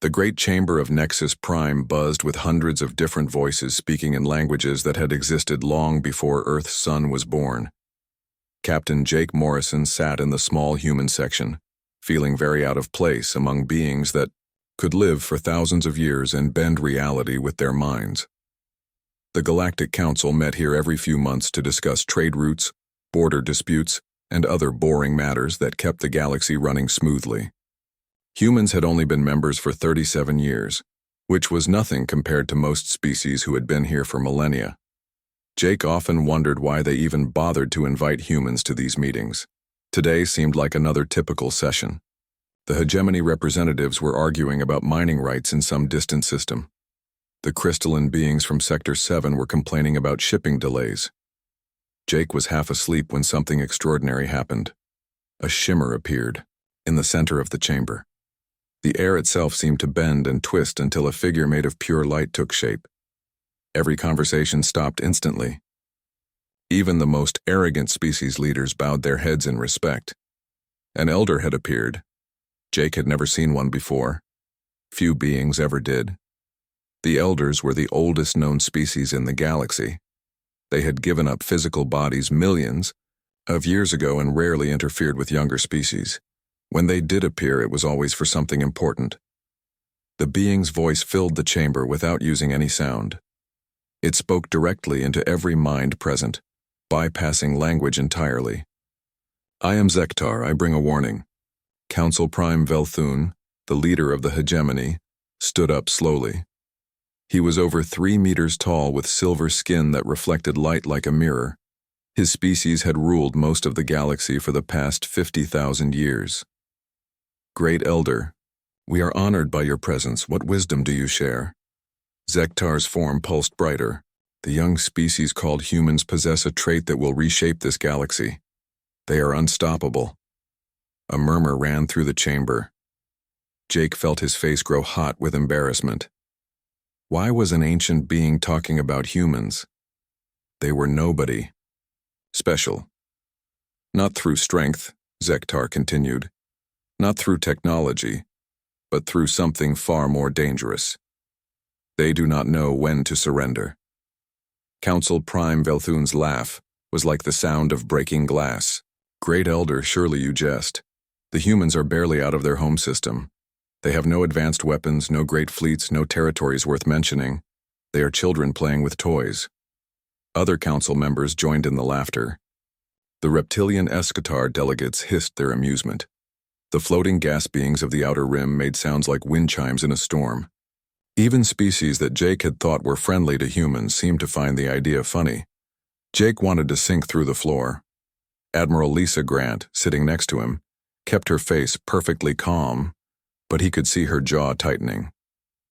The great chamber of Nexus Prime buzzed with hundreds of different voices speaking in languages that had existed long before Earth's sun was born. Captain Jake Morrison sat in the small human section, feeling very out of place among beings that could live for thousands of years and bend reality with their minds. The Galactic Council met here every few months to discuss trade routes, border disputes, and other boring matters that kept the galaxy running smoothly. Humans had only been members for 37 years, which was nothing compared to most species who had been here for millennia. Jake often wondered why they even bothered to invite humans to these meetings. Today seemed like another typical session. The hegemony representatives were arguing about mining rights in some distant system. The crystalline beings from Sector 7 were complaining about shipping delays. Jake was half asleep when something extraordinary happened. A shimmer appeared in the center of the chamber. The air itself seemed to bend and twist until a figure made of pure light took shape. Every conversation stopped instantly. Even the most arrogant species leaders bowed their heads in respect. An elder had appeared. Jake had never seen one before. Few beings ever did. The elders were the oldest known species in the galaxy. They had given up physical bodies millions of years ago and rarely interfered with younger species. When they did appear, it was always for something important. The being's voice filled the chamber without using any sound. It spoke directly into every mind present, bypassing language entirely. "I am Zektar, I bring a warning." Council Prime Velthun, the leader of the hegemony, stood up slowly. He was over 3 meters tall with silver skin that reflected light like a mirror. His species had ruled most of the galaxy for the past 50,000 years. "Great Elder, we are honored by your presence. What wisdom do you share?" Zektar's form pulsed brighter. The young species called humans possess a trait that will reshape this galaxy. They are unstoppable. A murmur ran through the chamber. Jake felt his face grow hot with embarrassment. Why was an ancient being talking about humans? They were nobody. Special. Not through strength, Zektar continued. Not through technology, but through something far more dangerous. They do not know when to surrender. Council Prime Velthun's laugh was like the sound of breaking glass. "Great Elder, surely you jest. The humans are barely out of their home system. They have no advanced weapons, no great fleets, no territories worth mentioning. They are children playing with toys." Other council members joined in the laughter. The reptilian Eschatar delegates hissed their amusement. The floating gas beings of the outer rim made sounds like wind chimes in a storm. Even species that Jake had thought were friendly to humans seemed to find the idea funny. Jake wanted to sink through the floor. Admiral Lisa Grant, sitting next to him, kept her face perfectly calm, but he could see her jaw tightening.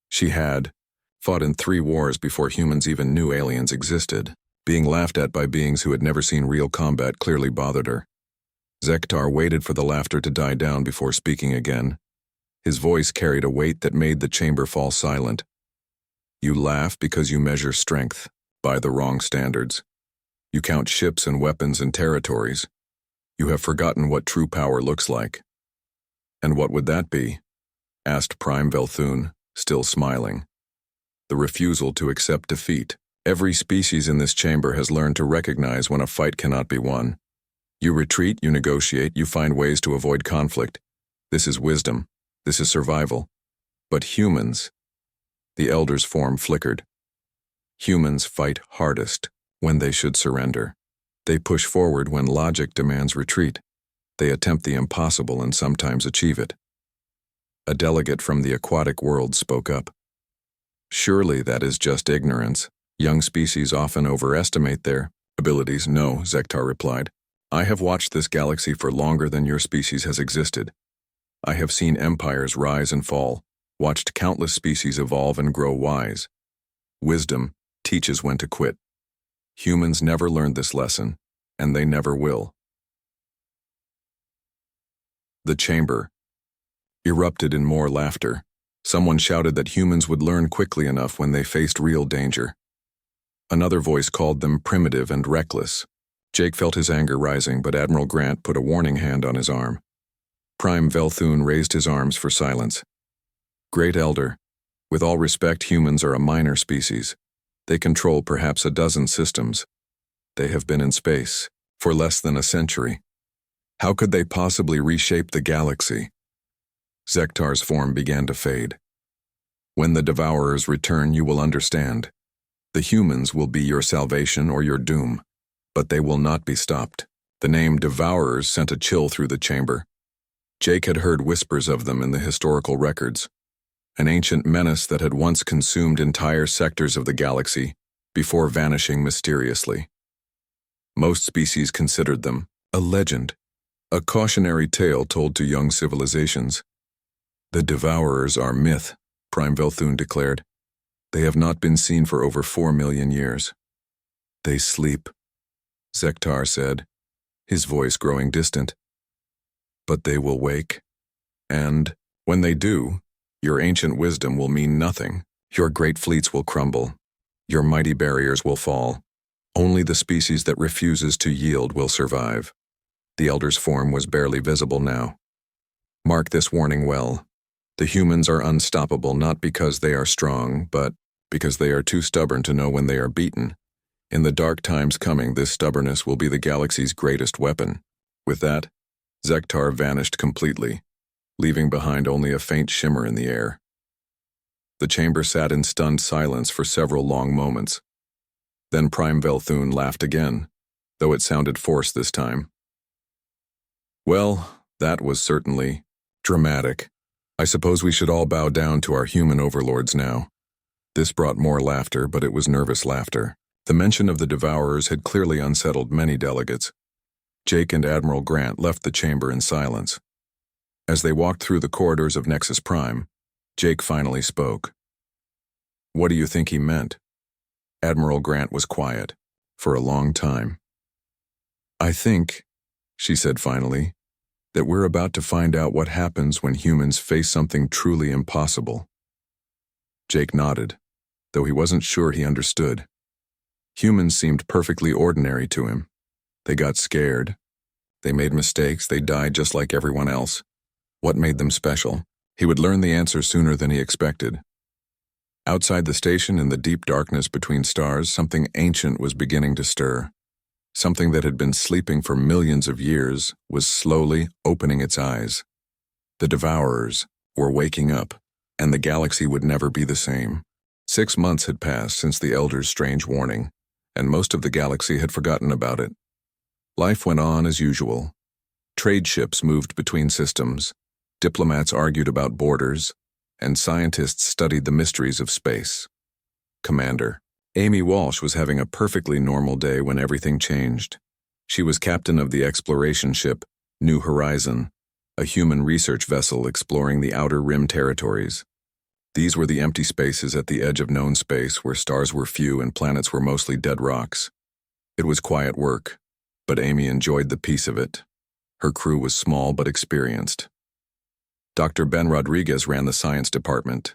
She had fought in 3 wars before humans even knew aliens existed. Being laughed at by beings who had never seen real combat clearly bothered her. Zektar waited for the laughter to die down before speaking again. His voice carried a weight that made the chamber fall silent. "You laugh because you measure strength by the wrong standards. You count ships and weapons and territories. You have forgotten what true power looks like." "And what would that be?" asked Prime Velthun, still smiling. "The refusal to accept defeat. Every species in this chamber has learned to recognize when a fight cannot be won. You retreat, you negotiate, you find ways to avoid conflict. This is wisdom. This is survival. But humans..." The elder's form flickered. "Humans fight hardest when they should surrender. They push forward when logic demands retreat. They attempt the impossible and sometimes achieve it." A delegate from the aquatic world spoke up. "Surely that is just ignorance. Young species often overestimate their abilities." "No," Zektar replied. "I have watched this galaxy for longer than your species has existed. I have seen empires rise and fall, watched countless species evolve and grow wise. Wisdom teaches when to quit. Humans never learned this lesson, and they never will." The chamber erupted in more laughter. Someone shouted that humans would learn quickly enough when they faced real danger. Another voice called them primitive and reckless. Jake felt his anger rising, but Admiral Grant put a warning hand on his arm. Prime Velthun raised his arms for silence. Great Elder, with all respect, humans are a minor species. They control perhaps a dozen systems. They have been in space for less than a century. How could they possibly reshape the galaxy? Zektar's form began to fade. When the Devourers return, you will understand. The humans will be your salvation or your doom, but they will not be stopped. The name Devourers sent a chill through the chamber. Jake had heard whispers of them in the historical records, an ancient menace that had once consumed entire sectors of the galaxy before vanishing mysteriously. Most species considered them a legend, a cautionary tale told to young civilizations. The Devourers are myth, Prime Velthun declared. They have not been seen for over 4 million years. They sleep, Zektar said, his voice growing distant. But they will wake. And, when they do, your ancient wisdom will mean nothing. Your great fleets will crumble. Your mighty barriers will fall. Only the species that refuses to yield will survive. The Elder's form was barely visible now. Mark this warning well. The humans are unstoppable not because they are strong, but because they are too stubborn to know when they are beaten. In the dark times coming, this stubbornness will be the galaxy's greatest weapon. With that, Zektar vanished completely, leaving behind only a faint shimmer in the air. The chamber sat in stunned silence for several long moments. Then Prime Velthun laughed again, though it sounded forced this time. Well, that was certainly dramatic. I suppose we should all bow down to our human overlords now. This brought more laughter, but it was nervous laughter. The mention of the Devourers had clearly unsettled many delegates. Jake and Admiral Grant left the chamber in silence. As they walked through the corridors of Nexus Prime, Jake finally spoke. What do you think he meant? Admiral Grant was quiet, for a long time. I think, she said finally, that we're about to find out what happens when humans face something truly impossible. Jake nodded, though he wasn't sure he understood. Humans seemed perfectly ordinary to him. They got scared. They made mistakes. They died just like everyone else. What made them special? He would learn the answer sooner than he expected. Outside the station, in the deep darkness between stars, something ancient was beginning to stir. Something that had been sleeping for millions of years was slowly opening its eyes. The Devourers were waking up, and the galaxy would never be the same. 6 months had passed since the Elder's strange warning, and most of the galaxy had forgotten about it. Life went on as usual. Trade ships moved between systems, diplomats argued about borders, and scientists studied the mysteries of space. Commander Amy Walsh was having a perfectly normal day when everything changed. She was captain of the exploration ship New Horizon, a human research vessel exploring the Outer Rim territories. These were the empty spaces at the edge of known space where stars were few and planets were mostly dead rocks. It was quiet work, but Amy enjoyed the peace of it. Her crew was small but experienced. Dr. Ben Rodriguez ran the science department,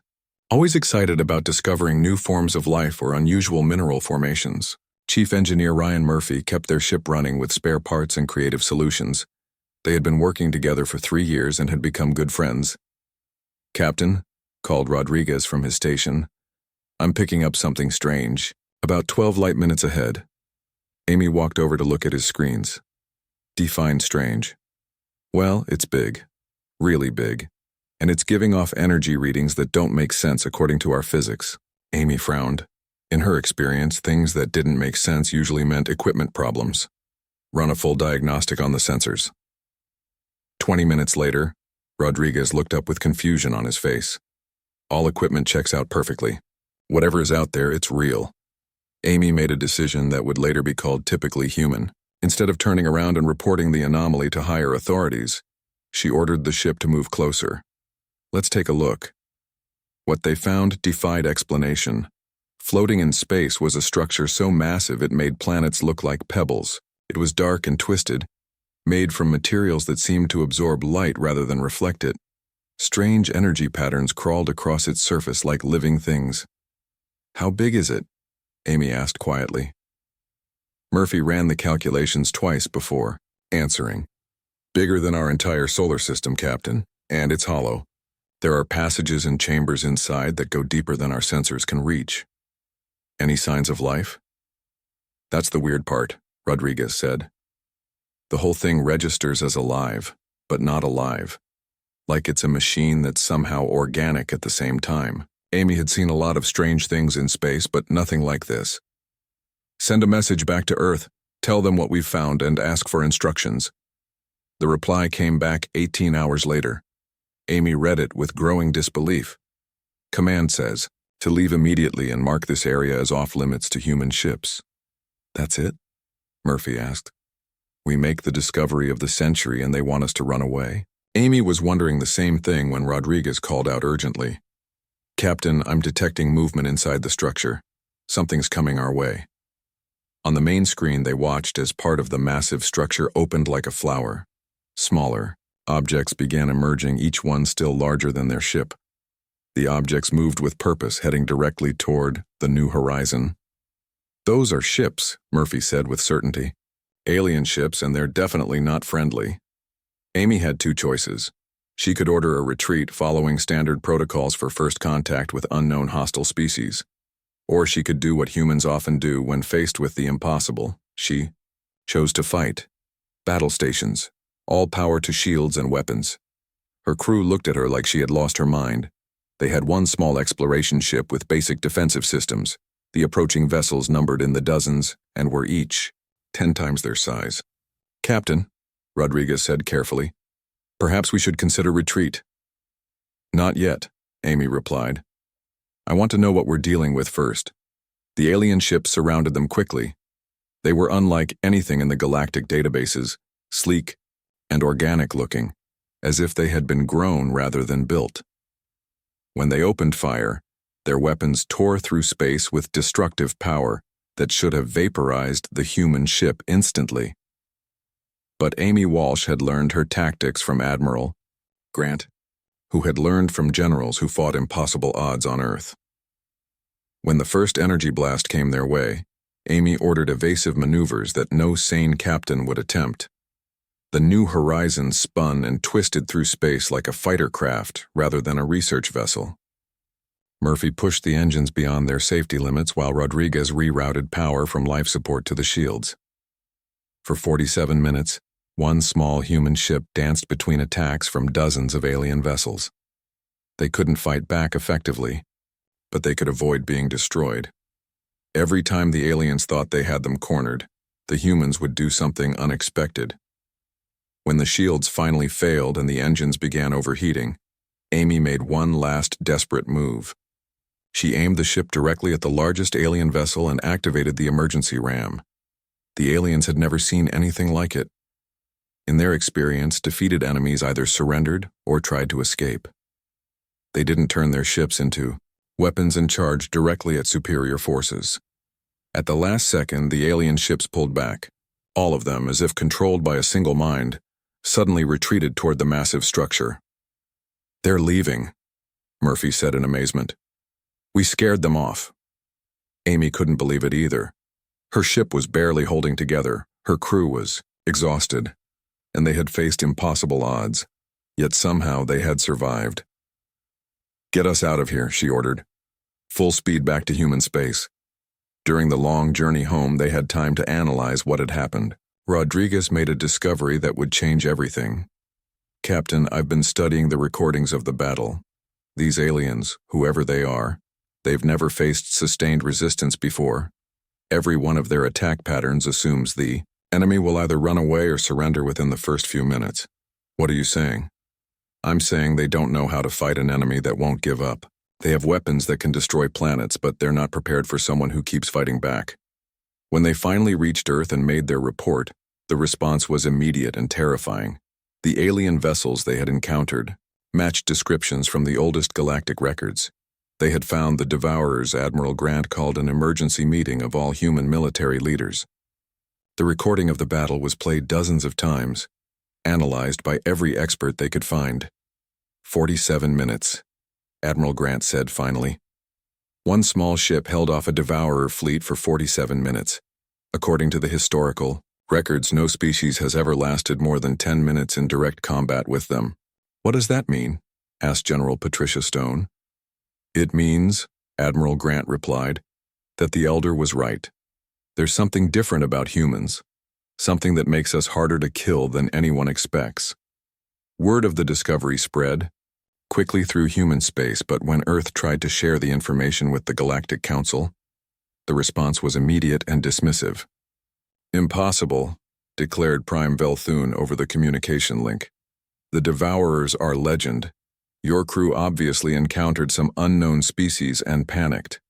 always excited about discovering new forms of life or unusual mineral formations. Chief Engineer Ryan Murphy kept their ship running with spare parts and creative solutions. They had been working together for 3 years and had become good friends. Captain, called Rodriguez from his station, I'm picking up something strange, about 12 light minutes ahead. Amy walked over to look at his screens. Define strange. Well, it's big. Really big. And it's giving off energy readings that don't make sense according to our physics. Amy frowned. In her experience, things that didn't make sense usually meant equipment problems. Run a full diagnostic on the sensors. 20 minutes later, Rodriguez looked up with confusion on his face. All equipment checks out perfectly. Whatever is out there, it's real. Amy made a decision that would later be called typically human. Instead of turning around and reporting the anomaly to higher authorities, she ordered the ship to move closer. Let's take a look. What they found defied explanation. Floating in space was a structure so massive it made planets look like pebbles. It was dark and twisted, made from materials that seemed to absorb light rather than reflect it. Strange energy patterns crawled across its surface like living things. How big is it? Amy asked quietly. Murphy ran the calculations twice before answering. Bigger than our entire solar system, Captain, and it's hollow. There are passages and chambers inside that go deeper than our sensors can reach. Any signs of life? That's the weird part, Rodriguez said. The whole thing registers as alive, but not alive. Like it's a machine that's somehow organic at the same time. Amy had seen a lot of strange things in space, but nothing like this. Send a message back to Earth, tell them what we've found, and ask for instructions. The reply came back 18 hours later. Amy read it with growing disbelief. Command says, to leave immediately and mark this area as off-limits to human ships. That's it? Murphy asked. We make the discovery of the century and they want us to run away? Amy was wondering the same thing when Rodriguez called out urgently. Captain, I'm detecting movement inside the structure. Something's coming our way. On the main screen they watched as part of the massive structure opened like a flower. Smaller objects began emerging, each one still larger than their ship. The objects moved with purpose, heading directly toward the new horizon. Those are ships, Murphy said with certainty. Alien ships, and they're definitely not friendly. Amy had two choices. She could order a retreat following standard protocols for first contact with unknown hostile species. Or she could do what humans often do when faced with the impossible. She chose to fight. Battle stations. All power to shields and weapons. Her crew looked at her like she had lost her mind. They had one small exploration ship with basic defensive systems. The approaching vessels numbered in the dozens and were each 10 times their size. Captain, Rodriguez said carefully, perhaps we should consider retreat. Not yet, Amy replied. I want to know what we're dealing with first. The alien ships surrounded them quickly. They were unlike anything in the galactic databases, sleek and organic-looking, as if they had been grown rather than built. When they opened fire, their weapons tore through space with destructive power that should have vaporized the human ship instantly. But Amy Walsh had learned her tactics from Admiral Grant, who had learned from generals who fought impossible odds on Earth. When the first energy blast came their way, Amy ordered evasive maneuvers that no sane captain would attempt. The new horizon spun and twisted through space like a fighter craft rather than a research vessel. Murphy pushed the engines beyond their safety limits while Rodriguez rerouted power from life support to the shields. For 47 minutes, one small human ship danced between attacks from dozens of alien vessels. They couldn't fight back effectively, but they could avoid being destroyed. Every time the aliens thought they had them cornered, the humans would do something unexpected. When the shields finally failed and the engines began overheating, Amy made one last desperate move. She aimed the ship directly at the largest alien vessel and activated the emergency ram. The aliens had never seen anything like it. In their experience, defeated enemies either surrendered or tried to escape. They didn't turn their ships into weapons and charged directly at superior forces. At the last second, the alien ships pulled back. All of them, as if controlled by a single mind, suddenly retreated toward the massive structure. They're leaving, Murphy said in amazement. We scared them off. Amy couldn't believe it either. Her ship was barely holding together, her crew was exhausted, and they had faced impossible odds, yet somehow they had survived. Get us out of here, she ordered. Full speed back to human space. During the long journey home, they had time to analyze what had happened. Rodriguez made a discovery that would change everything. Captain, I've been studying the recordings of the battle. These aliens, whoever they are, they've never faced sustained resistance before. Every one of their attack patterns assumes the enemy will either run away or surrender within the first few minutes. What are you saying? I'm saying they don't know how to fight an enemy that won't give up. They have weapons that can destroy planets, but they're not prepared for someone who keeps fighting back. When they finally reached Earth and made their report, the response was immediate and terrifying. The alien vessels they had encountered matched descriptions from the oldest galactic records. They had found the Devourers Admiral Grant called an emergency meeting of all human military leaders. The recording of the battle was played dozens of times, analyzed by every expert they could find. 47 minutes, Admiral Grant said finally. One small ship held off a Devourer fleet for 47 minutes. According to the historical records, no species has ever lasted more than 10 minutes in direct combat with them. What does that mean? asked General Patricia Stone. It means, Admiral Grant replied, that the elder was right. There's something different about humans, something that makes us harder to kill than anyone expects. Word of the discovery spread quickly through human space, but when Earth tried to share the information with the Galactic Council, the response was immediate and dismissive. Impossible, declared Prime Velthune over the communication link. The Devourers are legend. Your crew obviously encountered some unknown species and panicked.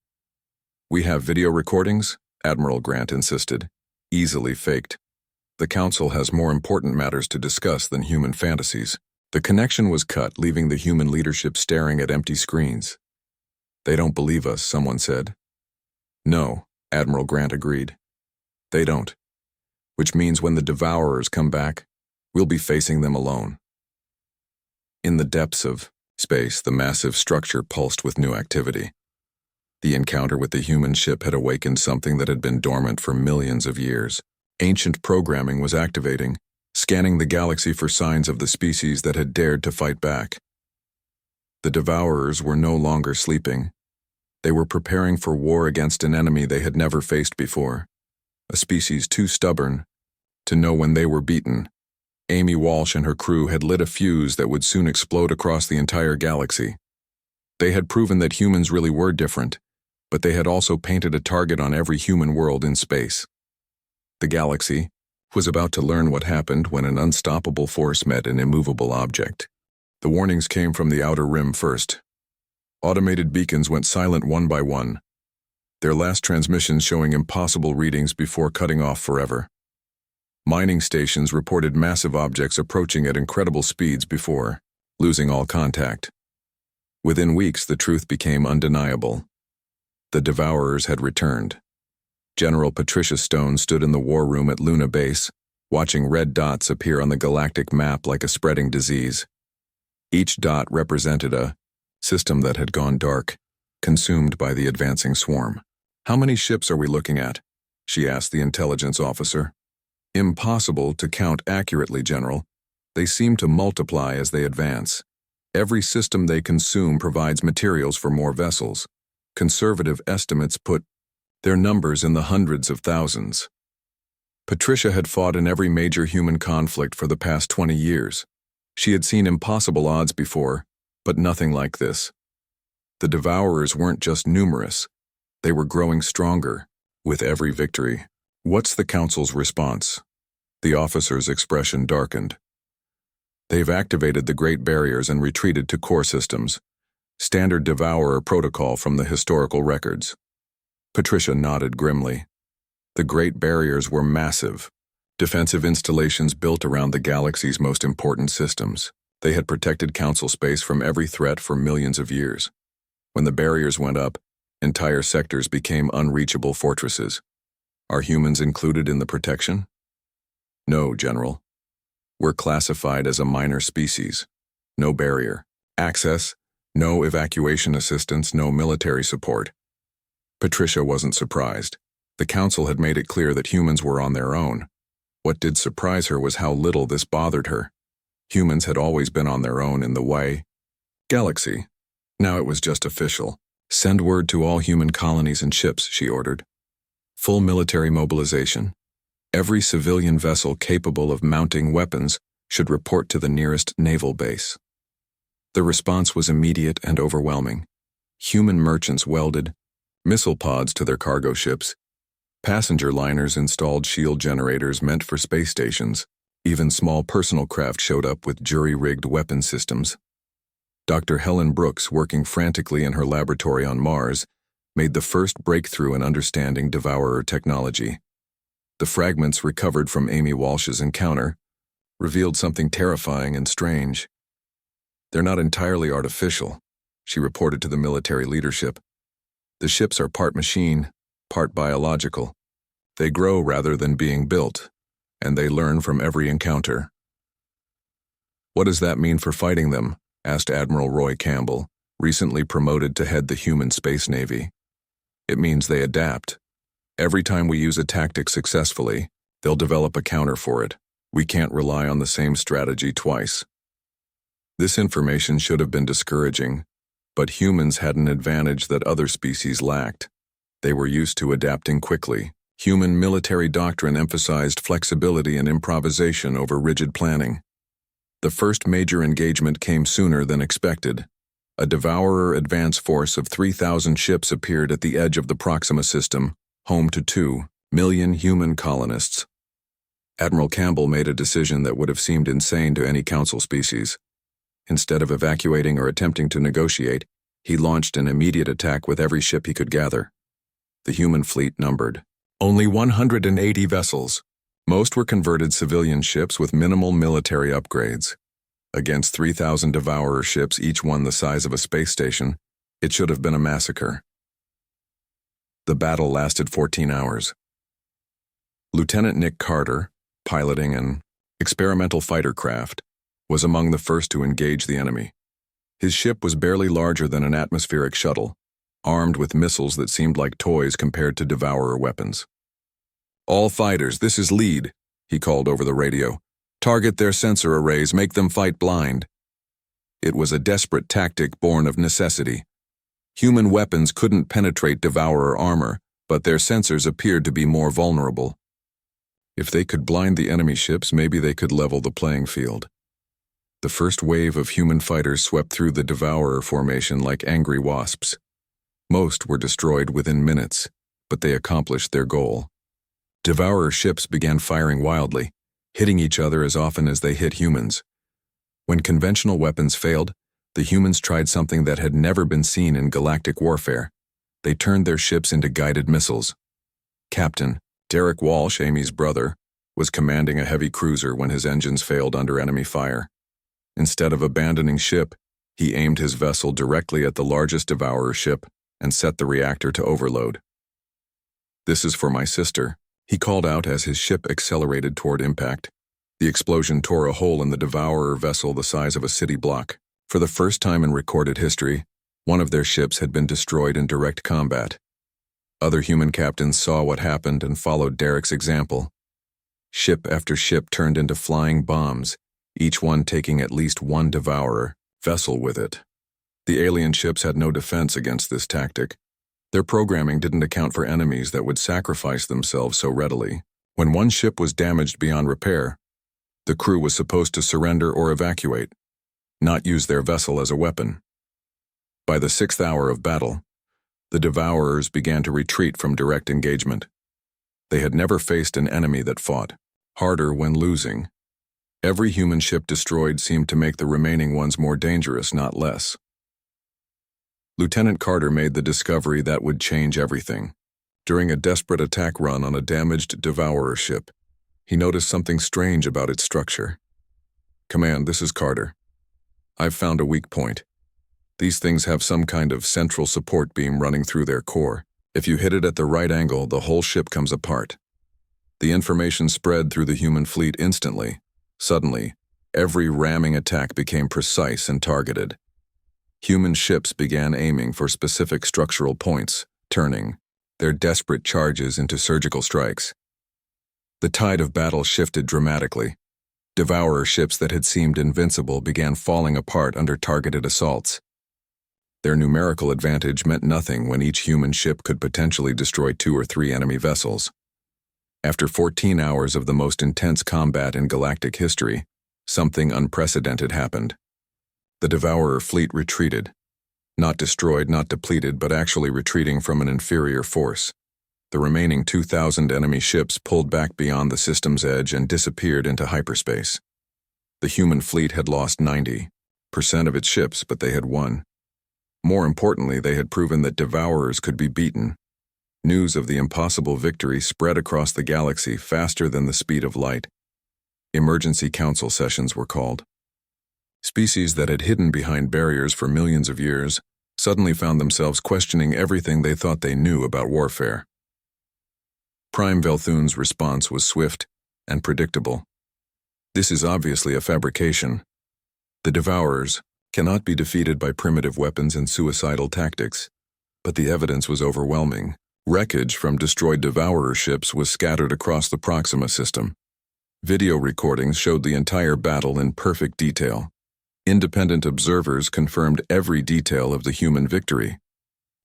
We have video recordings, Admiral Grant insisted, easily faked. The Council has more important matters to discuss than human fantasies. The connection was cut, leaving the human leadership staring at empty screens. They don't believe us, someone said. No, Admiral Grant agreed. They don't. Which means when the Devourers come back, we'll be facing them alone. In the depths of space, the massive structure pulsed with new activity. The encounter with the human ship had awakened something that had been dormant for millions of years. Ancient programming was activating, scanning the galaxy for signs of the species that had dared to fight back. The Devourers were no longer sleeping. They were preparing for war against an enemy they had never faced before, a species too stubborn to know when they were beaten. Amy Walsh and her crew had lit a fuse that would soon explode across the entire galaxy. They had proven that humans really were different, but they had also painted a target on every human world in space. The galaxy was about to learn what happened when an unstoppable force met an immovable object. The warnings came from the outer rim first. Automated beacons went silent one by one, their last transmissions showing impossible readings before cutting off forever. Mining stations reported massive objects approaching at incredible speeds before losing all contact. Within weeks, the truth became undeniable. The Devourers had returned. General Patricia Stone stood in the war room at Luna Base, watching red dots appear on the galactic map like a spreading disease. Each dot represented a system that had gone dark, consumed by the advancing swarm. How many ships are we looking at? She asked the intelligence officer. Impossible to count accurately, General. They seem to multiply as they advance. Every system they consume provides materials for more vessels. Conservative estimates put their numbers in the hundreds of thousands. Patricia had fought in every major human conflict for the past 20 years. She had seen impossible odds before, but nothing like this. The Devourers weren't just numerous. They were growing stronger with every victory. What's the Council's response? The officer's expression darkened. They've activated the Great Barriers and retreated to core systems. Standard Devourer protocol from the historical records. Patricia nodded grimly. The Great Barriers were massive, defensive installations built around the galaxy's most important systems. They had protected Council space from every threat for millions of years. When the barriers went up, entire sectors became unreachable fortresses. Are humans included in the protection? No, General. We're classified as a minor species. No barrier. Access, no evacuation assistance, no military support. Patricia wasn't surprised. The Council had made it clear that humans were on their own. What did surprise her was how little this bothered her. Humans had always been on their own in the way. Galaxy. Now it was just official. Send word to all human colonies and ships, she ordered. Full military mobilization. Every civilian vessel capable of mounting weapons should report to the nearest naval base. The response was immediate and overwhelming. Human merchants welded missile pods to their cargo ships. Passenger liners installed shield generators meant for space stations. Even small personal craft showed up with jury-rigged weapon systems. Dr. Helen Brooks, working frantically in her laboratory on Mars, made the first breakthrough in understanding Devourer technology. The fragments recovered from Amy Walsh's encounter revealed something terrifying and strange. They're not entirely artificial, she reported to the military leadership. The ships are part machine, part biological. They grow rather than being built, and they learn from every encounter. What does that mean for fighting them? Asked Admiral Roy Campbell, recently promoted to head the human space navy. It means they adapt. Every time we use a tactic successfully, they'll develop a counter for it. We can't rely on the same strategy twice. This information should have been discouraging, but humans had an advantage that other species lacked. They were used to adapting quickly. Human military doctrine emphasized flexibility and improvisation over rigid planning. The first major engagement came sooner than expected. A Devourer advance force of 3,000 ships appeared at the edge of the Proxima system, home to 2 million human colonists. Admiral Campbell made a decision that would have seemed insane to any council species. Instead of evacuating or attempting to negotiate, he launched an immediate attack with every ship he could gather. The human fleet numbered only 180 vessels. Most were converted civilian ships with minimal military upgrades. Against 3,000 Devourer ships, each one the size of a space station, it should have been a massacre. The battle lasted 14 hours. Lieutenant Nick Carter, piloting an experimental fighter craft, was among the first to engage the enemy. His ship was barely larger than an atmospheric shuttle, armed with missiles that seemed like toys compared to Devourer weapons. "All fighters, this is lead," he called over the radio. "Target their sensor arrays, make them fight blind." It was a desperate tactic born of necessity. Human weapons couldn't penetrate Devourer armor, but their sensors appeared to be more vulnerable. If they could blind the enemy ships, maybe they could level the playing field. The first wave of human fighters swept through the Devourer formation like angry wasps. Most were destroyed within minutes, but they accomplished their goal. Devourer ships began firing wildly, hitting each other as often as they hit humans. When conventional weapons failed, the humans tried something that had never been seen in galactic warfare. They turned their ships into guided missiles. Captain Derek Walsh, Amy's brother, was commanding a heavy cruiser when his engines failed under enemy fire. Instead of abandoning ship, he aimed his vessel directly at the largest Devourer ship and set the reactor to overload. "This is for my sister," he called out as his ship accelerated toward impact. The explosion tore a hole in the Devourer vessel the size of a city block. For the first time in recorded history, one of their ships had been destroyed in direct combat. Other human captains saw what happened and followed Derek's example. Ship after ship turned into flying bombs, each one taking at least one Devourer vessel with it. The alien ships had no defense against this tactic. Their programming didn't account for enemies that would sacrifice themselves so readily. When one ship was damaged beyond repair, the crew was supposed to surrender or evacuate, not use their vessel as a weapon. By the 6th hour of battle, the Devourers began to retreat from direct engagement. They had never faced an enemy that fought harder when losing. Every human ship destroyed seemed to make the remaining ones more dangerous, not less. Lieutenant Carter made the discovery that would change everything. During a desperate attack run on a damaged Devourer ship, he noticed something strange about its structure. "Command, this is Carter. I've found a weak point. These things have some kind of central support beam running through their core. If you hit it at the right angle, the whole ship comes apart." The information spread through the human fleet instantly. Suddenly, every ramming attack became precise and targeted. Human ships began aiming for specific structural points, turning their desperate charges into surgical strikes. The tide of battle shifted dramatically. Devourer ships that had seemed invincible began falling apart under targeted assaults. Their numerical advantage meant nothing when each human ship could potentially destroy 2 or 3 enemy vessels. After 14 hours of the most intense combat in galactic history, something unprecedented happened. The Devourer fleet retreated. Not destroyed, not depleted, but actually retreating from an inferior force. The remaining 2,000 enemy ships pulled back beyond the system's edge and disappeared into hyperspace. The human fleet had lost 90% of its ships, but they had won. More importantly, they had proven that Devourers could be beaten. News of the impossible victory spread across the galaxy faster than the speed of light. Emergency council sessions were called. Species that had hidden behind barriers for millions of years suddenly found themselves questioning everything they thought they knew about warfare. Prime Velthun's response was swift and predictable. "This is obviously a fabrication. The Devourers cannot be defeated by primitive weapons and suicidal tactics." But the evidence was overwhelming. Wreckage from destroyed Devourer ships was scattered across the Proxima system. Video recordings showed the entire battle in perfect detail. Independent observers confirmed every detail of the human victory.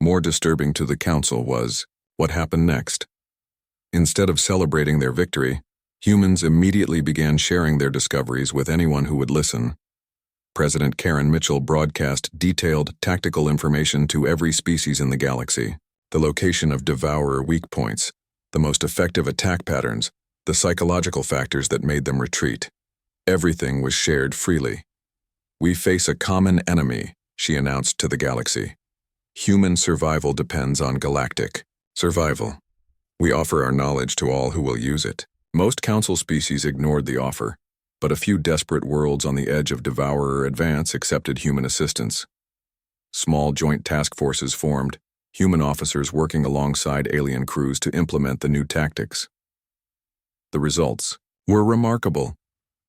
More disturbing to the council was what happened next. Instead of celebrating their victory, humans immediately began sharing their discoveries with anyone who would listen. President Karen Mitchell broadcast detailed tactical information to every species in the galaxy, the location of devourer weak points, the most effective attack patterns, the psychological factors that made them retreat. Everything was shared freely. "We face a common enemy," she announced to the galaxy. "Human survival depends on galactic survival. We offer our knowledge to all who will use it." Most council species ignored the offer, but a few desperate worlds on the edge of devourer advance accepted human assistance. Small joint task forces formed, human officers working alongside alien crews to implement the new tactics. The results were remarkable.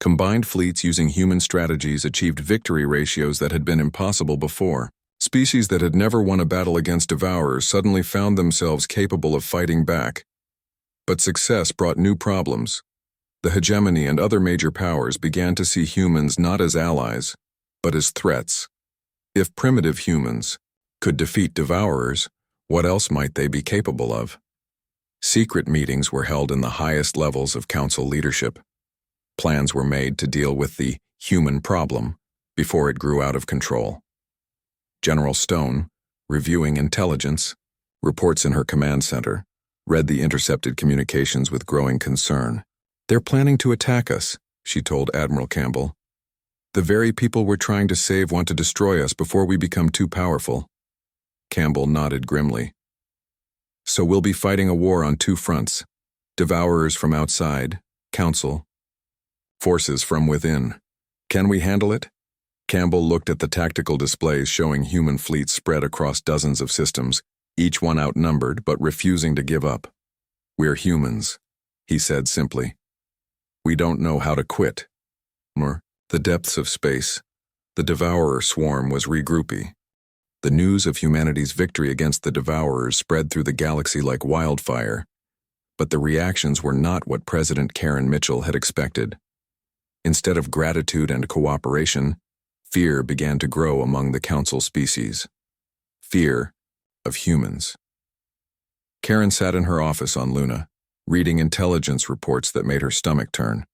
Combined fleets using human strategies achieved victory ratios that had been impossible before. Species that had never won a battle against devourers suddenly found themselves capable of fighting back. But success brought new problems. The hegemony and other major powers began to see humans not as allies, but as threats. If primitive humans could defeat devourers, what else might they be capable of? Secret meetings were held in the highest levels of council leadership. Plans were made to deal with the human problem before it grew out of control. General Stone, reviewing intelligence, reports in her command center, read the intercepted communications with growing concern. "They're planning to attack us," she told Admiral Campbell. "The very people we're trying to save want to destroy us before we become too powerful." Campbell nodded grimly. "So we'll be fighting a war on two fronts. Devourers from outside, Council. Forces from within. Can we handle it?" Campbell looked at the tactical displays showing human fleets spread across dozens of systems, each one outnumbered but refusing to give up. "We're humans," he said simply. "We don't know how to quit." The depths of space. The Devourer swarm was regrouping. The news of humanity's victory against the Devourers spread through the galaxy like wildfire. But the reactions were not what President Karen Mitchell had expected. Instead of gratitude and cooperation, fear began to grow among the council species. Fear of humans. Karen sat in her office on Luna, reading intelligence reports that made her stomach turn.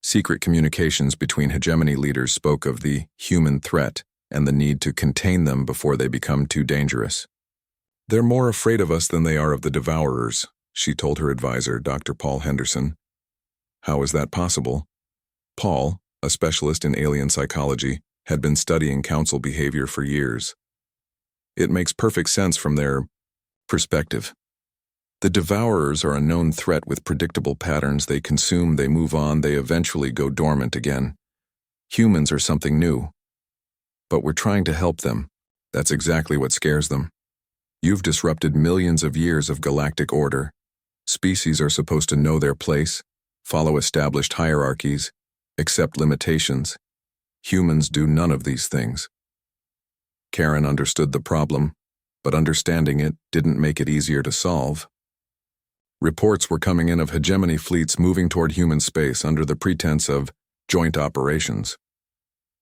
Secret communications between hegemony leaders spoke of the human threat and the need to contain them before they become too dangerous. "They're more afraid of us than they are of the Devourers," she told her advisor, Dr. Paul Henderson. How is that possible? Paul, a specialist in alien psychology, had been studying council behavior for years. "It makes perfect sense from their perspective. The Devourers are a known threat with predictable patterns. They consume, they move on, they eventually go dormant again. Humans are something new. But we're trying to help them. That's exactly what scares them. You've disrupted millions of years of galactic order. Species are supposed to know their place, follow established hierarchies, accept limitations. Humans do none of these things." Karen understood the problem, but understanding it didn't make it easier to solve. Reports were coming in of hegemony fleets moving toward human space under the pretense of joint operations.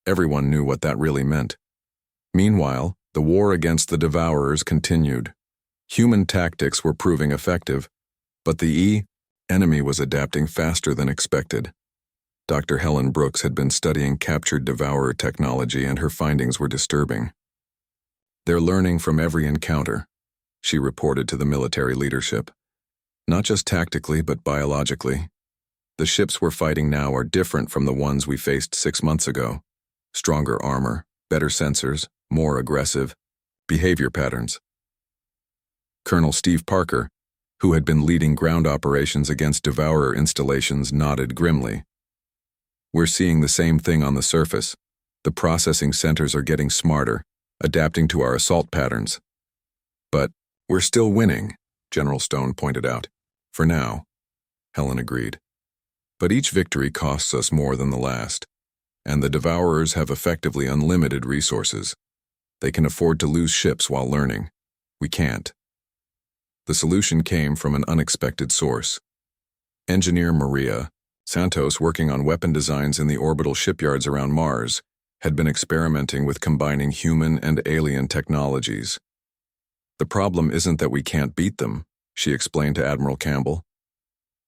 Everyone knew what that really meant. Meanwhile, the war against the Devourers continued. Human tactics were proving effective, but the enemy was adapting faster than expected. Dr. Helen Brooks had been studying captured Devourer technology, and her findings were disturbing. "They're learning from every encounter," she reported to the military leadership. "Not just tactically, but biologically. The ships we're fighting now are different from the ones we faced 6 months ago. Stronger armor, better sensors, more aggressive behavior patterns." Colonel Steve Parker, who had been leading ground operations against Devourer installations, nodded grimly. "We're seeing the same thing on the surface. The processing centers are getting smarter, adapting to our assault patterns. But we're still winning," General Stone pointed out. "For now," Helen agreed. "But each victory costs us more than the last, and the Devourers have effectively unlimited resources. They can afford to lose ships while learning. We can't." The solution came from an unexpected source. Engineer Maria Santos, working on weapon designs in the orbital shipyards around Mars, had been experimenting with combining human and alien technologies. "The problem isn't that we can't beat them," she explained to Admiral Campbell.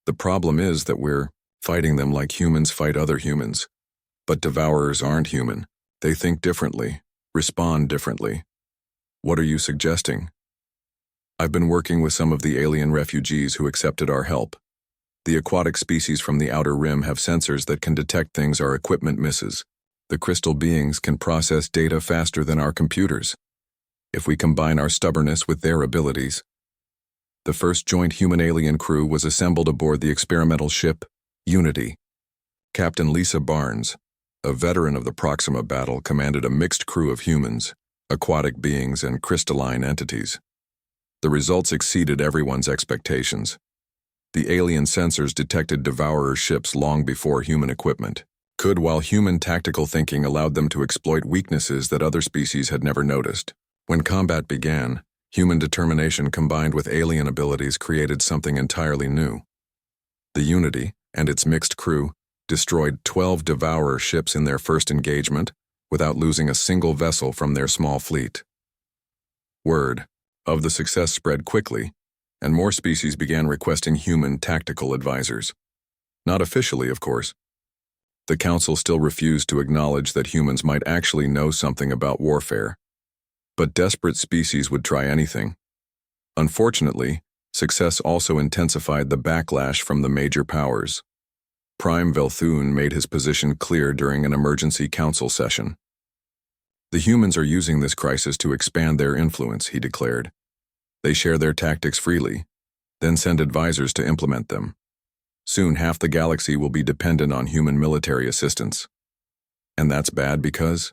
"The problem is that we're fighting them like humans fight other humans. But devourers aren't human. They think differently, respond differently. What are you suggesting?" "I've been working with some of the alien refugees who accepted our help. The aquatic species from the outer rim have sensors that can detect things our equipment misses. The crystal beings can process data faster than our computers. If we combine our stubbornness with their abilities." The first joint human-alien crew was assembled aboard the experimental ship Unity. Captain Lisa Barnes, a veteran of the Proxima battle, commanded a mixed crew of humans, aquatic beings, and crystalline entities. The results exceeded everyone's expectations. The alien sensors detected devourer ships long before human equipment could, while human tactical thinking allowed them to exploit weaknesses that other species had never noticed. When combat began, human determination combined with alien abilities created something entirely new. The Unity and its mixed crew destroyed 12 devourer ships in their first engagement without losing a single vessel from their small fleet. Word of the success spread quickly, and more species began requesting human tactical advisors. Not officially, of course. The Council still refused to acknowledge that humans might actually know something about warfare. But desperate species would try anything. Unfortunately, success also intensified the backlash from the major powers. Prime Velthun made his position clear during an emergency council session. "The humans are using this crisis to expand their influence," he declared. "They share their tactics freely, then send advisors to implement them. Soon half the galaxy will be dependent on human military assistance." "And that's bad because?"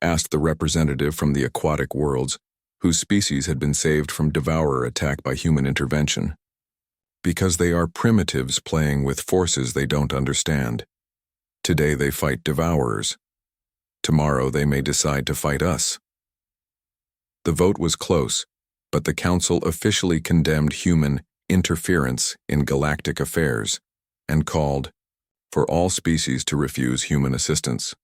asked the representative from the aquatic worlds, whose species had been saved from devourer attack by human intervention. "Because they are primitives playing with forces they don't understand. Today they fight devourers. Tomorrow they may decide to fight us." The vote was close, but the Council officially condemned human interference in galactic affairs and called for all species to refuse human assistance.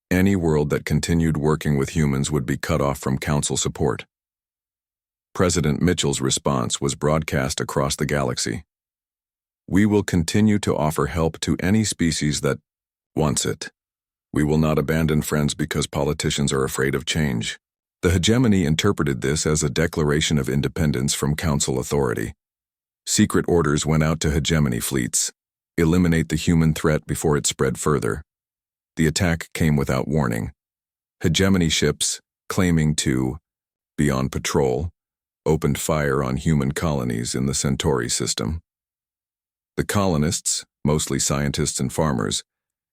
Any world that continued working with humans would be cut off from Council support. President Mitchell's response was broadcast across the galaxy. "We will continue to offer help to any species that wants it. We will not abandon friends because politicians are afraid of change." The hegemony interpreted this as a declaration of independence from Council authority. Secret orders went out to hegemony fleets: eliminate the human threat before it spread further. The attack came without warning. Hegemony ships, claiming to be on patrol, opened fire on human colonies in the Centauri system. The colonists, mostly scientists and farmers,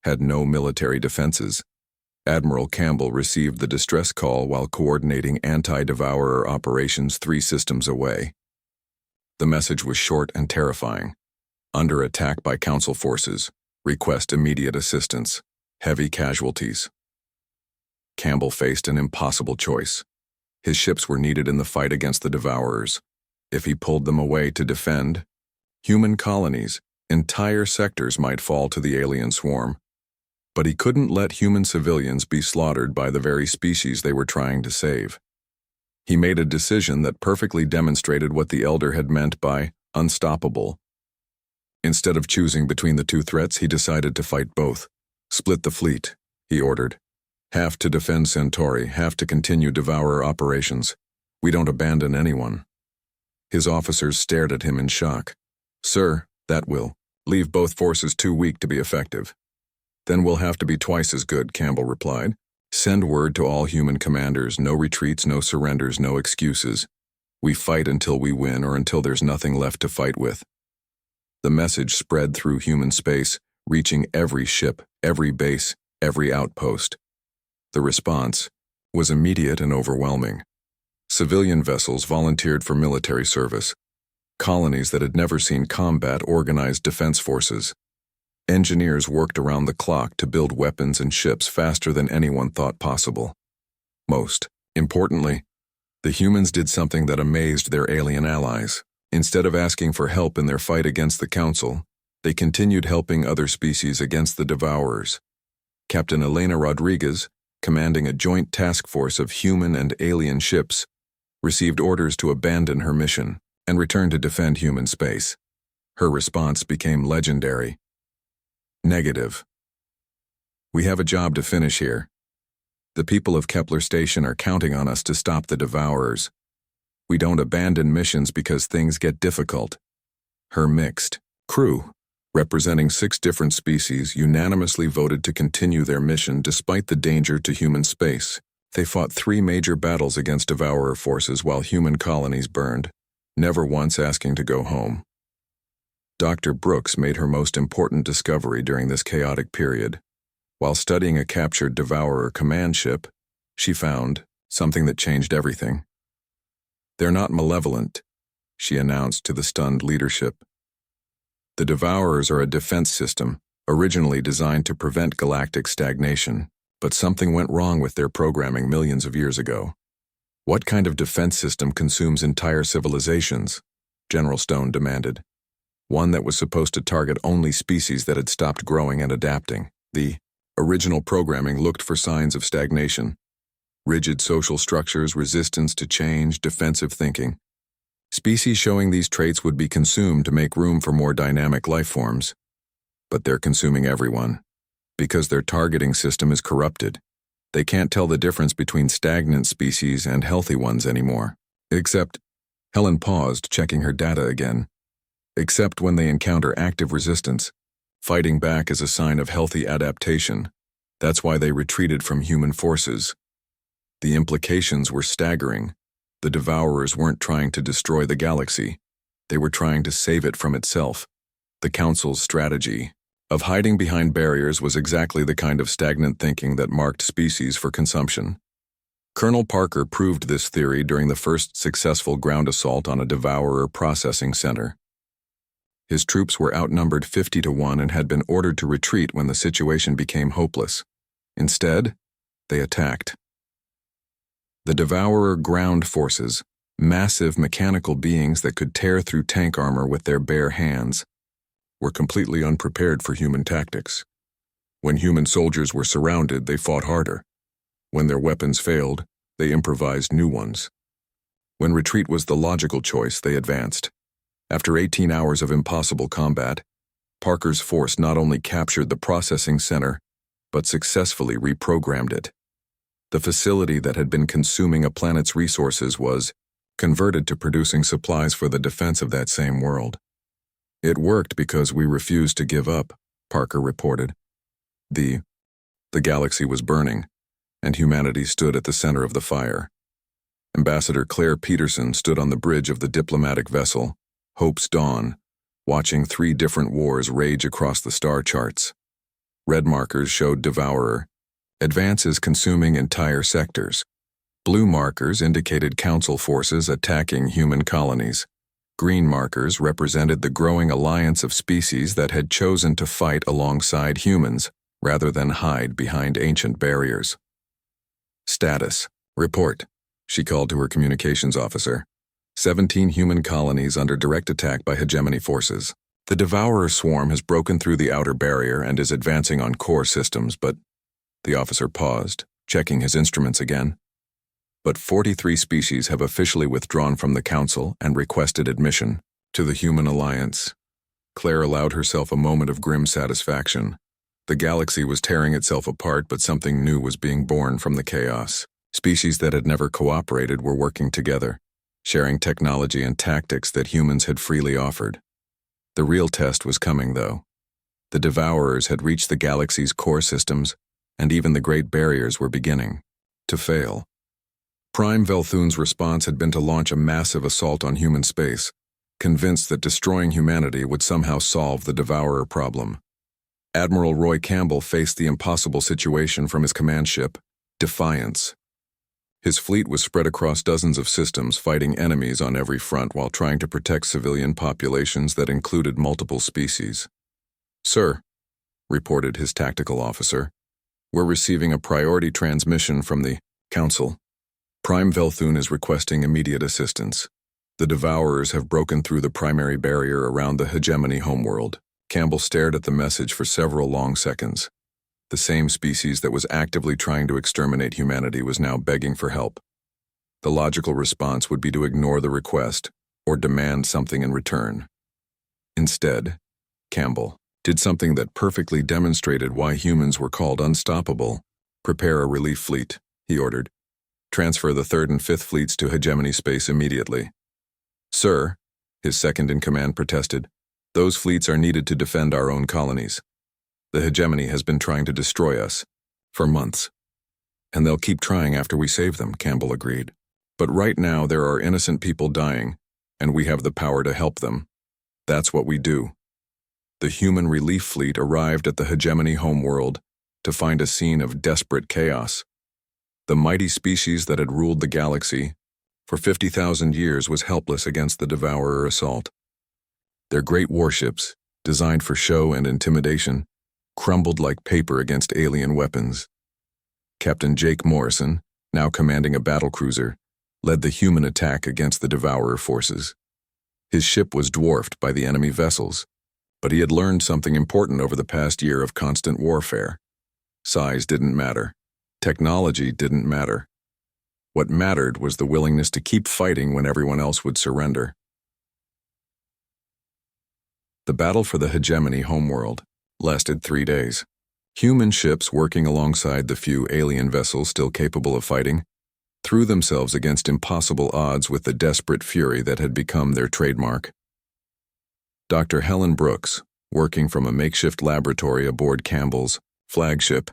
had no military defenses. Admiral Campbell received the distress call while coordinating anti-devourer operations 3 systems away. The message was short and terrifying. "Under attack by Council forces. Request immediate assistance. Heavy casualties." Campbell faced an impossible choice. His ships were needed in the fight against the devourers. If he pulled them away to defend human colonies, entire sectors might fall to the alien swarm. But he couldn't let human civilians be slaughtered by the very species they were trying to save. He made a decision that perfectly demonstrated what the Elder had meant by unstoppable. Instead of choosing between the 2 threats, he decided to fight both. "Split the fleet," he ordered. "Half to defend Centauri, half to continue devourer operations. We don't abandon anyone." His officers stared at him in shock. "Sir, that will leave both forces too weak to be effective." "Then we'll have to be twice as good," Campbell replied. "Send word to all human commanders: no retreats, no surrenders, no excuses. We fight until we win or until there's nothing left to fight with." The message spread through human space, reaching every ship, every base, every outpost. The response was immediate and overwhelming. Civilian vessels volunteered for military service. Colonies that had never seen combat organized defense forces. Engineers worked around the clock to build weapons and ships faster than anyone thought possible. Most importantly, the humans did something that amazed their alien allies. Instead of asking for help in their fight against the Council, they continued helping other species against the devourers. Captain Elena Rodriguez, commanding a joint task force of human and alien ships, received orders to abandon her mission and return to defend human space. Her response became legendary. Negative. We have a job to finish here. The people of Kepler Station are counting on us to stop the Devourers. We don't abandon missions because things get difficult. Her mixed crew, representing 6 different species, unanimously voted to continue their mission despite the danger to human space. They fought 3 major battles against Devourer forces while human colonies burned, never once asking to go home. Dr. Brooks made her most important discovery during this chaotic period. While studying a captured Devourer command ship, she found something that changed everything. They're not malevolent, she announced to the stunned leadership. The Devourers are a defense system, originally designed to prevent galactic stagnation, but something went wrong with their programming millions of years ago. What kind of defense system consumes entire civilizations? General Stone demanded. One that was supposed to target only species that had stopped growing and adapting. The original programming looked for signs of stagnation. Rigid social structures, resistance to change, defensive thinking. Species showing these traits would be consumed to make room for more dynamic life forms. But they're consuming everyone. Because their targeting system is corrupted. They can't tell the difference between stagnant species and healthy ones anymore. Except, Helen paused, checking her data again. Except when they encounter active resistance. Fighting back is a sign of healthy adaptation. That's why they retreated from human forces. The implications were staggering. The Devourers weren't trying to destroy the galaxy. They were trying to save it from itself. The Council's strategy of hiding behind barriers was exactly the kind of stagnant thinking that marked species for consumption. Colonel Parker proved this theory during the first successful ground assault on a Devourer processing center. His troops were outnumbered 50-1 and had been ordered to retreat when the situation became hopeless. Instead, they attacked. The Devourer ground forces, massive mechanical beings that could tear through tank armor with their bare hands, were completely unprepared for human tactics. When human soldiers were surrounded, they fought harder. When their weapons failed, they improvised new ones. When retreat was the logical choice, they advanced. After 18 hours of impossible combat, Parker's force not only captured the processing center, but successfully reprogrammed it. The facility that had been consuming a planet's resources was converted to producing supplies for the defense of that same world. It worked because we refused to give up, Parker reported. The galaxy was burning, and humanity stood at the center of the fire. Ambassador Claire Peterson stood on the bridge of the diplomatic vessel, Hope's Dawn, watching 3 different wars rage across the star charts. Red markers showed Devourer, advances consuming entire sectors. Blue markers indicated Council forces attacking human colonies. Green markers represented the growing alliance of species that had chosen to fight alongside humans rather than hide behind ancient barriers. Status. Report, she called to her communications officer. 17 human colonies under direct attack by hegemony forces. The Devourer swarm has broken through the outer barrier and is advancing on core systems, but the officer paused, checking his instruments again. But 43 species have officially withdrawn from the Council and requested admission to the Human Alliance. Claire allowed herself a moment of grim satisfaction. The galaxy was tearing itself apart, but something new was being born from the chaos. Species that had never cooperated were working together, sharing technology and tactics that humans had freely offered. The real test was coming, though. The Devourers had reached the galaxy's core systems, and even the Great Barriers were beginning to fail. Prime Velthun's response had been to launch a massive assault on human space, convinced that destroying humanity would somehow solve the Devourer problem. Admiral Roy Campbell faced the impossible situation from his command ship, Defiance. His fleet was spread across dozens of systems, fighting enemies on every front while trying to protect civilian populations that included multiple species. "Sir," reported his tactical officer, "we're receiving a priority transmission from the Council. Prime Velthun is requesting immediate assistance. The Devourers have broken through the primary barrier around the hegemony homeworld." Campbell stared at the message for several long seconds. The same species that was actively trying to exterminate humanity was now begging for help. The logical response would be to ignore the request or demand something in return. Instead, Campbell did something that perfectly demonstrated why humans were called unstoppable. "Prepare a relief fleet," he ordered. "Transfer the 3rd and 5th fleets to hegemony space immediately." "Sir," his second-in-command protested, "those fleets are needed to defend our own colonies. The hegemony has been trying to destroy us for months. And they'll keep trying after we save them," Campbell agreed. "But right now there are innocent people dying, and we have the power to help them. That's what we do." The human relief fleet arrived at the hegemony homeworld to find a scene of desperate chaos. The mighty species that had ruled the galaxy for 50,000 years was helpless against the Devourer assault. Their great warships, designed for show and intimidation, crumbled like paper against alien weapons. Captain Jake Morrison, now commanding a battlecruiser, led the human attack against the Devourer forces. His ship was dwarfed by the enemy vessels, but he had learned something important over the past year of constant warfare. Size didn't matter. Technology didn't matter. What mattered was the willingness to keep fighting when everyone else would surrender. The battle for the hegemony homeworld lasted 3 days. Human ships working alongside the few alien vessels still capable of fighting threw themselves against impossible odds with the desperate fury that had become their trademark. Dr. Helen Brooks, working from a makeshift laboratory aboard Campbell's flagship,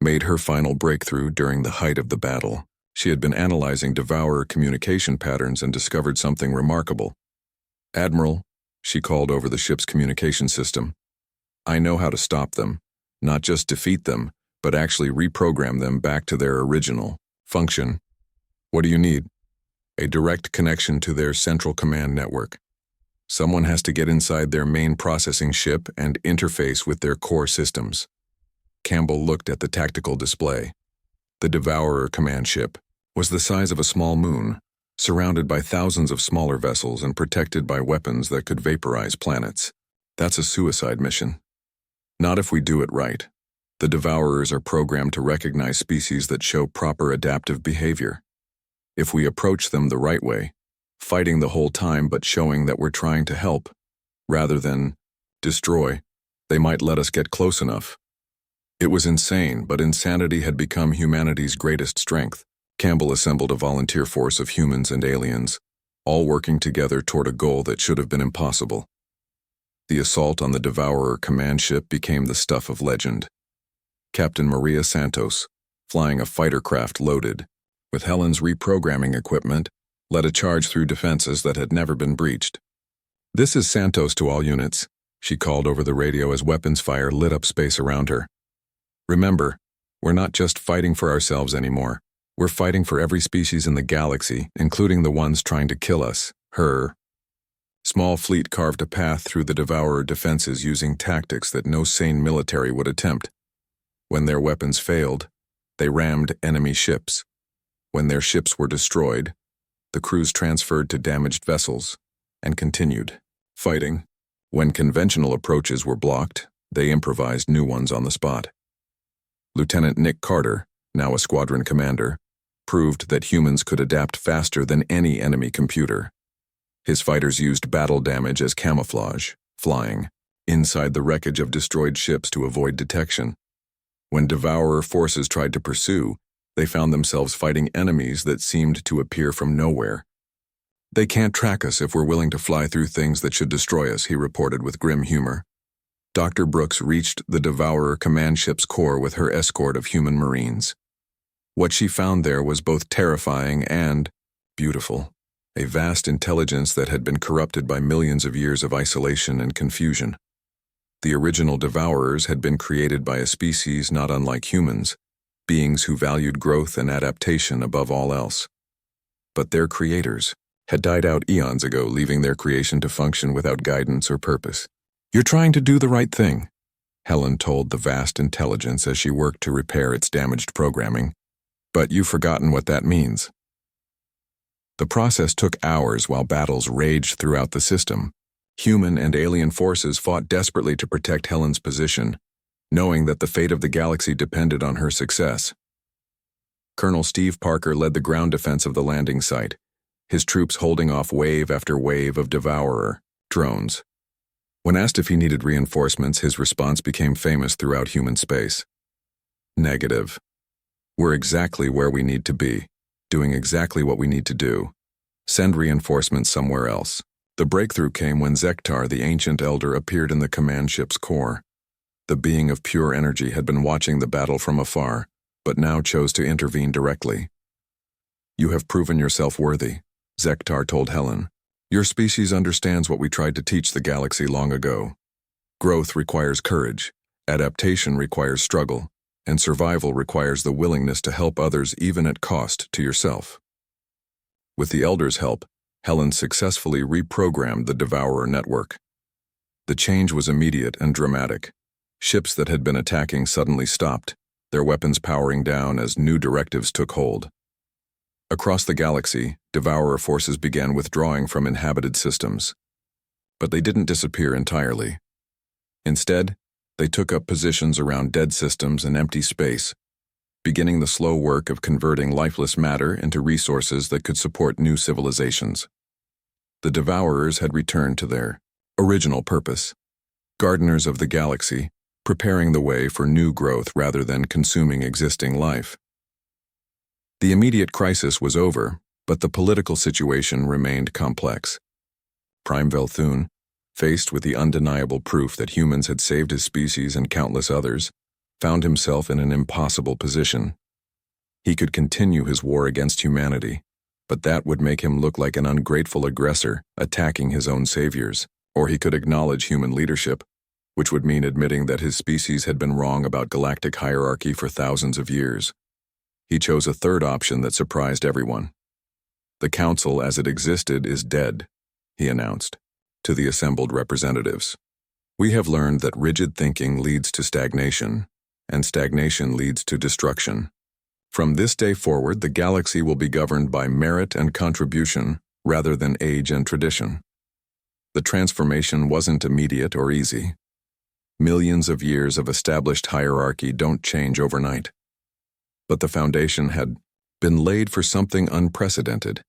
made her final breakthrough during the height of the battle. She had been analyzing Devourer communication patterns and discovered something remarkable. "Admiral," she called over the ship's communication system, "I know how to stop them, not just defeat them, but actually reprogram them back to their original function." "What do you need?" "A direct connection to their central command network. Someone has to get inside their main processing ship and interface with their core systems." Campbell looked at the tactical display. The Devourer command ship was the size of a small moon, surrounded by thousands of smaller vessels and protected by weapons that could vaporize planets. "That's a suicide mission." "Not if we do it right. The Devourers are programmed to recognize species that show proper adaptive behavior. If we approach them the right way, fighting the whole time but showing that we're trying to help, rather than destroy, they might let us get close enough." It was insane, but insanity had become humanity's greatest strength. Campbell assembled a volunteer force of humans and aliens, all working together toward a goal that should have been impossible. The assault on the Devourer command ship became the stuff of legend. Captain Maria Santos, flying a fighter craft loaded with Helen's reprogramming equipment, led a charge through defenses that had never been breached. "This is Santos to all units," she called over the radio as weapons fire lit up space around her. "Remember, we're not just fighting for ourselves anymore. We're fighting for every species in the galaxy, including the ones trying to kill us." Her small fleet carved a path through the Devourer defenses using tactics that no sane military would attempt. When their weapons failed, they rammed enemy ships. When their ships were destroyed, the crews transferred to damaged vessels and continued fighting. When conventional approaches were blocked, they improvised new ones on the spot. Lieutenant Nick Carter, now a squadron commander, proved that humans could adapt faster than any enemy computer. His fighters used battle damage as camouflage, flying inside the wreckage of destroyed ships to avoid detection. When Devourer forces tried to pursue, they found themselves fighting enemies that seemed to appear from nowhere. "They can't track us if we're willing to fly through things that should destroy us," he reported with grim humor. Dr. Brooks reached the Devourer command ship's core with her escort of human Marines. What she found there was both terrifying and beautiful, a vast intelligence that had been corrupted by millions of years of isolation and confusion. The original Devourers had been created by a species not unlike humans, beings who valued growth and adaptation above all else. But their creators had died out eons ago, leaving their creation to function without guidance or purpose. "You're trying to do the right thing," Helen told the vast intelligence as she worked to repair its damaged programming. "But you've forgotten what that means." The process took hours while battles raged throughout the system. Human and alien forces fought desperately to protect Helen's position, knowing that the fate of the galaxy depended on her success. Colonel Steve Parker led the ground defense of the landing site, his troops holding off wave after wave of Devourer drones. When asked if he needed reinforcements, his response became famous throughout human space. Negative. We're exactly where we need to be, doing exactly what we need to do. Send reinforcements somewhere else. The breakthrough came when Zektar, the ancient elder, appeared in the command ship's core. The being of pure energy had been watching the battle from afar, but now chose to intervene directly. "You have proven yourself worthy," Zektar told Helen. "Your species understands what we tried to teach the galaxy long ago. Growth requires courage, adaptation requires struggle, and survival requires the willingness to help others even at cost to yourself." With the Elder's help, Helen successfully reprogrammed the Devourer network. The change was immediate and dramatic. Ships that had been attacking suddenly stopped, their weapons powering down as new directives took hold. Across the galaxy, Devourer forces began withdrawing from inhabited systems. But they didn't disappear entirely. Instead, they took up positions around dead systems and empty space, beginning the slow work of converting lifeless matter into resources that could support new civilizations. The Devourers had returned to their original purpose, gardeners of the galaxy, preparing the way for new growth rather than consuming existing life. The immediate crisis was over, but the political situation remained complex. Prime Velthun, faced with the undeniable proof that humans had saved his species and countless others, found himself in an impossible position. He could continue his war against humanity, but that would make him look like an ungrateful aggressor attacking his own saviors, or he could acknowledge human leadership, which would mean admitting that his species had been wrong about galactic hierarchy for thousands of years. He chose a third option that surprised everyone. "The Council as it existed is dead," he announced to the assembled representatives. "We have learned that rigid thinking leads to stagnation, and stagnation leads to destruction. From this day forward, the galaxy will be governed by merit and contribution rather than age and tradition." The transformation wasn't immediate or easy. Millions of years of established hierarchy don't change overnight. But the foundation had been laid for something unprecedented,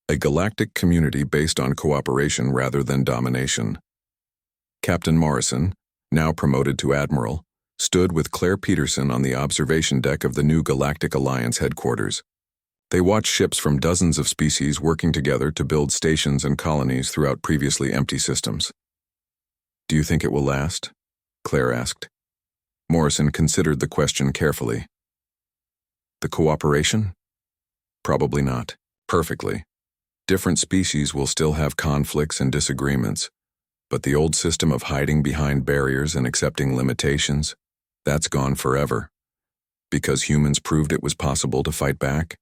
a galactic community based on cooperation rather than domination. Captain Morrison, now promoted to Admiral, stood with Claire Peterson on the observation deck of the new Galactic Alliance headquarters. They watched ships from dozens of species working together to build stations and colonies throughout previously empty systems. "Do you think it will last?" Claire asked. Morrison considered the question carefully. "The cooperation? Probably not. Perfectly. Different species will still have conflicts and disagreements, but the old system of hiding behind barriers and accepting limitations, that's gone forever. Because humans proved it was possible to fight back,